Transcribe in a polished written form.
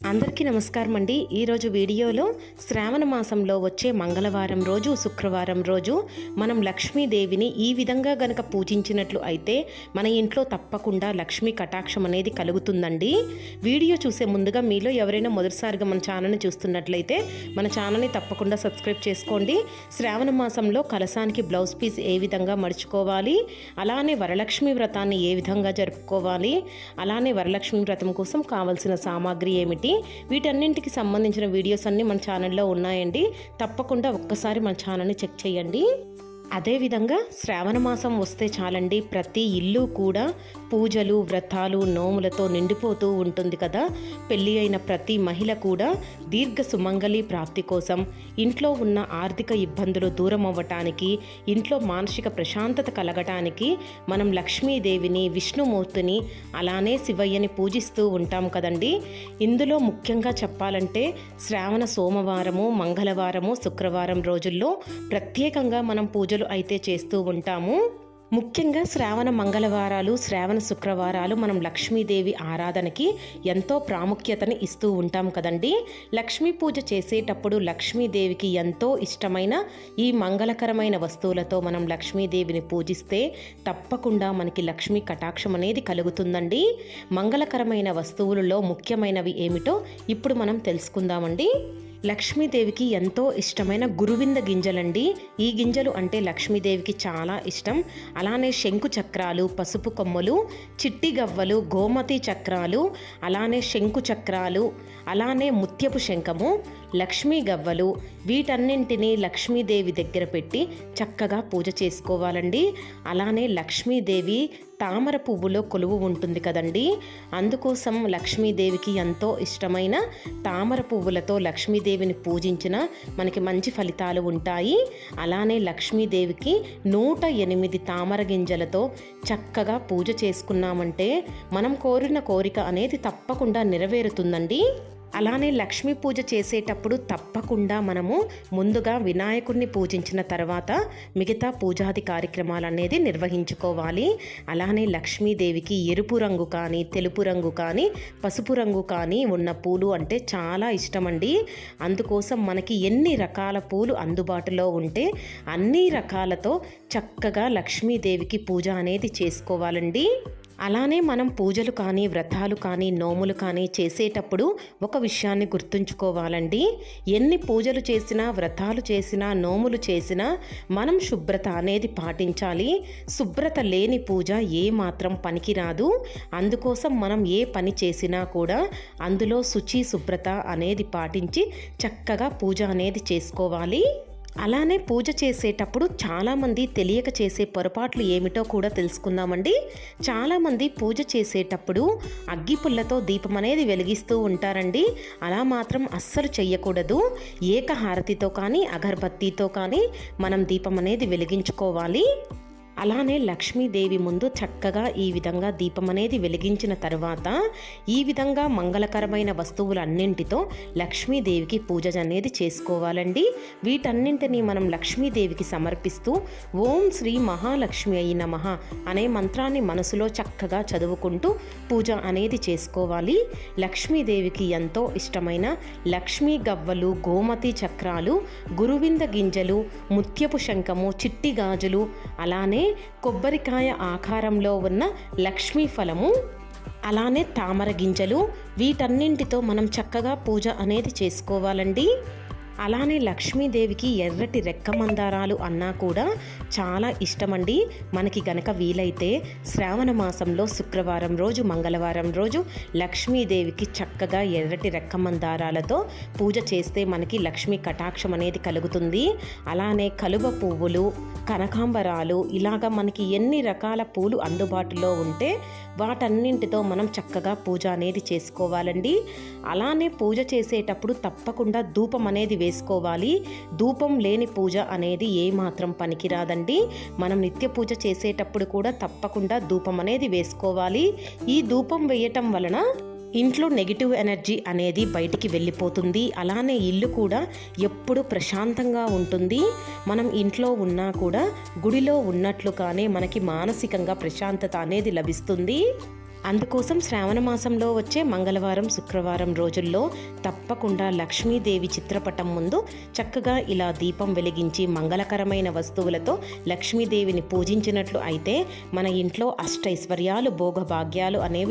అందరికీ నమస్కారం అండి. ఈరోజు వీడియోలో శ్రావణ మాసంలో వచ్చే మంగళవారం రోజు శుక్రవారం రోజు మనం లక్ష్మీదేవిని ఈ విధంగా గనక పూజించినట్లు అయితే మన ఇంట్లో తప్పకుండా లక్ష్మీ కటాక్షం అనేది కలుగుతుందండి. వీడియో చూసే ముందుగా మీలో ఎవరైనా మొదటిసారిగా మన ఛానల్ని చూస్తున్నట్లయితే మన ఛానల్ని తప్పకుండా సబ్స్క్రైబ్ చేసుకోండి. శ్రావణ మాసంలో కలశానికి బ్లౌజ్ పీస్ ఏ విధంగా మడుచుకోవాలి, అలానే వరలక్ష్మి వ్రతాన్ని ఏ విధంగా జరుపుకోవాలి, అలానే వరలక్ష్మి వ్రతం కోసం కావలసిన సామాగ్రి ఏమిటి, వీటన్నింటికి సంబంధించిన వీడియోస్ అన్నీ మన ఛానల్లో ఉన్నాయండి. తప్పకుండా ఒక్కసారి మన ఛానల్ని చెక్ చేయండి. అదేవిధంగా శ్రావణ మాసం వస్తే చాలండి, ప్రతి ఇల్లు కూడా పూజలు వ్రతాలు నోములతో నిండిపోతూ ఉంటుంది కదా. పెళ్ళి అయిన ప్రతి మహిళ కూడా దీర్ఘ సుమంగళి ప్రాప్తి కోసం, ఇంట్లో ఉన్న ఆర్థిక ఇబ్బందులు దూరం అవ్వటానికి, ఇంట్లో మానసిక ప్రశాంతత కలగటానికి మనం లక్ష్మీదేవిని, విష్ణుమూర్తిని, అలానే శివయ్యని పూజిస్తూ ఉంటాం కదండి. ఇందులో ముఖ్యంగా చెప్పాలంటే శ్రావణ సోమవారము, మంగళవారము, శుక్రవారం రోజుల్లో ప్రత్యేకంగా మనం పూజలు అయితే చేస్తూ ఉంటాము. ముఖ్యంగా శ్రావణ మంగళవారాలు, శ్రావణ శుక్రవారాలు మనం లక్ష్మీదేవి ఆరాధనకి ఎంతో ప్రాముఖ్యతని ఇస్తూ ఉంటాం కదండి. లక్ష్మీ పూజ చేసేటప్పుడు లక్ష్మీదేవికి ఎంతో ఇష్టమైన ఈ మంగళకరమైన వస్తువులతో మనం లక్ష్మీదేవిని పూజిస్తే తప్పకుండా మనకి లక్ష్మీ కటాక్షం అనేది కలుగుతుందండి. మంగళకరమైన వస్తువులలో ముఖ్యమైనవి ఏమిటో ఇప్పుడు మనం తెలుసుకుందామండి. లక్ష్మీదేవికి ఎంతో ఇష్టమైన గురువింద గింజలండి. ఈ గింజలు అంటే లక్ష్మీదేవికి చాలా ఇష్టం. అలానే శంకు చక్రాలు, పసుపు కొమ్మలు, చిట్టి గవ్వలు, గోమతి చక్రాలు, అలానే శంకు చక్రాలు, అలానే ముత్యపు శంఖము, లక్ష్మీ గవ్వలు, వీటన్నింటినీ లక్ష్మీదేవి దగ్గర పెట్టి చక్కగా పూజ చేసుకోవాలండి. అలానే లక్ష్మీదేవి తామర పువ్వులో కొలువు ఉంటుంది కదండి. అందుకోసం లక్ష్మీదేవికి ఎంతో ఇష్టమైన తామర పువ్వులతో లక్ష్మీదేవిని పూజించిన మనకి మంచి ఫలితాలు ఉంటాయి. అలానే లక్ష్మీదేవికి 108 తామర గింజలతో చక్కగా పూజ చేసుకున్నామంటే మనం కోరిన కోరిక అనేది తప్పకుండా నెరవేరుతుందండి. అలానే లక్ష్మీ పూజ చేసేటప్పుడు తప్పకుండా మనము ముందుగా వినాయకుడిని పూజించిన తర్వాత మిగతా పూజాది కార్యక్రమాలు అనేది నిర్వహించుకోవాలి. అలానే లక్ష్మీదేవికి ఎరుపు రంగు కానీ, తెలుపు రంగు కానీ, పసుపు రంగు కానీ ఉన్న పూలు అంటే చాలా ఇష్టమండి. అందుకోసం మనకి ఎన్ని రకాల పూలు అందుబాటులో ఉంటే అన్ని రకాలతో చక్కగా లక్ష్మీదేవికి పూజ అనేది చేసుకోవాలండి. అలానే మనం పూజలు కానీ, వ్రతాలు కానీ, నోములు కానీ చేసేటప్పుడు ఒక విషయాన్ని గుర్తుంచుకోవాలండి. ఎన్ని పూజలు చేసినా, వ్రతాలు చేసినా, నోములు చేసినా మనం శుభ్రత అనేది పాటించాలి. శుభ్రత లేని పూజ ఏ మాత్రం పనికిరాదు. అందుకోసం మనం ఏ పని చేసినా కూడా అందులో శుచి, శుభ్రత అనేది పాటించి చక్కగా పూజ అనేది చేసుకోవాలి. అలానే పూజ చేసేటప్పుడు చాలామంది తెలియక చేసే పొరపాట్లు ఏమిటో కూడా తెలుసుకుందామండి. చాలామంది పూజ చేసేటప్పుడు అగ్గిపుల్లతో దీపం అనేది వెలిగిస్తూ ఉంటారండి. అలా మాత్రం అస్సలు చెయ్యకూడదు. ఏకహారతితో కానీ, అగరబత్తీతో కానీ మనం దీపం అనేది వెలిగించుకోవాలి. అలానే లక్ష్మీదేవి ముందు చక్కగా ఈ విధంగా దీపం అనేది వెలిగించిన తర్వాత ఈ విధంగా మంగళకరమైన వస్తువులన్నింటితో లక్ష్మీదేవికి పూజ అనేది చేసుకోవాలండి. వీటన్నింటినీ మనం లక్ష్మీదేవికి సమర్పిస్తూ ఓం శ్రీ మహాలక్ష్మి అయి నమః అనే మంత్రాన్ని మనసులో చక్కగా చదువుకుంటూ పూజ అనేది చేసుకోవాలి. లక్ష్మీదేవికి ఎంతో ఇష్టమైన లక్ష్మీ గవ్వలు, గోమతి చక్రాలు, గురువింద గింజలు, ముత్యపు శంఖము, చిట్టి గాజులు, అలానే కొబ్బరికాయ ఆకారంలో ఉన్న లక్ష్మీ ఫలము, అలానే తామర గింజలు, వీటన్నింటితో మనం చక్కగా పూజ అనేది చేసుకోవాలండి. అలానే లక్ష్మీదేవికి ఎర్రటి రెక్క మందారాలు అన్నా కూడా చాలా ఇష్టమండి. మనకి గనక వీలైతే శ్రావణ మాసంలో శుక్రవారం రోజు, మంగళవారం రోజు లక్ష్మీదేవికి చక్కగా ఎర్రటి రెక్క మందారాలతో పూజ చేస్తే మనకి లక్ష్మీ కటాక్షం అనేది కలుగుతుంది. అలానే కలువ పువ్వులు, కనకాంబరాలు, ఇలాగా మనకి ఎన్ని రకాల పూలు అందుబాటులో ఉంటే వాటన్నింటితో మనం చక్కగా పూజ అనేది చేసుకోవాలండి. అలానే పూజ చేసేటప్పుడు తప్పకుండా ధూపం అనేది వేసుకోవాలి. ధూపం లేని పూజ అనేది ఏమాత్రం పనికిరాదండి. మనం నిత్య పూజ చేసేటప్పుడు కూడా తప్పకుండా ధూపం అనేది వేసుకోవాలి. ఈ ధూపం వేయటం వలన ఇంట్లో నెగిటివ్ ఎనర్జీ అనేది బయటికి వెళ్ళిపోతుంది. అలానే ఇల్లు కూడా ఎప్పుడు ప్రశాంతంగా ఉంటుంది. మనం ఇంట్లో ఉన్నా కూడా గుడిలో ఉన్నట్లుగానే మనకి మానసికంగా ప్రశాంతత అనేది లభిస్తుంది. అందుకోసం శ్రావణ మాసంలో వచ్చే మంగళవారం శుక్రవారం రోజుల్లో తప్పకుండా లక్ష్మీదేవి చిత్రపటం ముందు చక్కగా ఇలా దీపం వెలిగించి మంగళకరమైన వస్తువులతో లక్ష్మీదేవిని పూజించినట్లు అయితే మన ఇంట్లో అష్టైశ్వర్యాలు భోగభాగ్యాలు అనేవి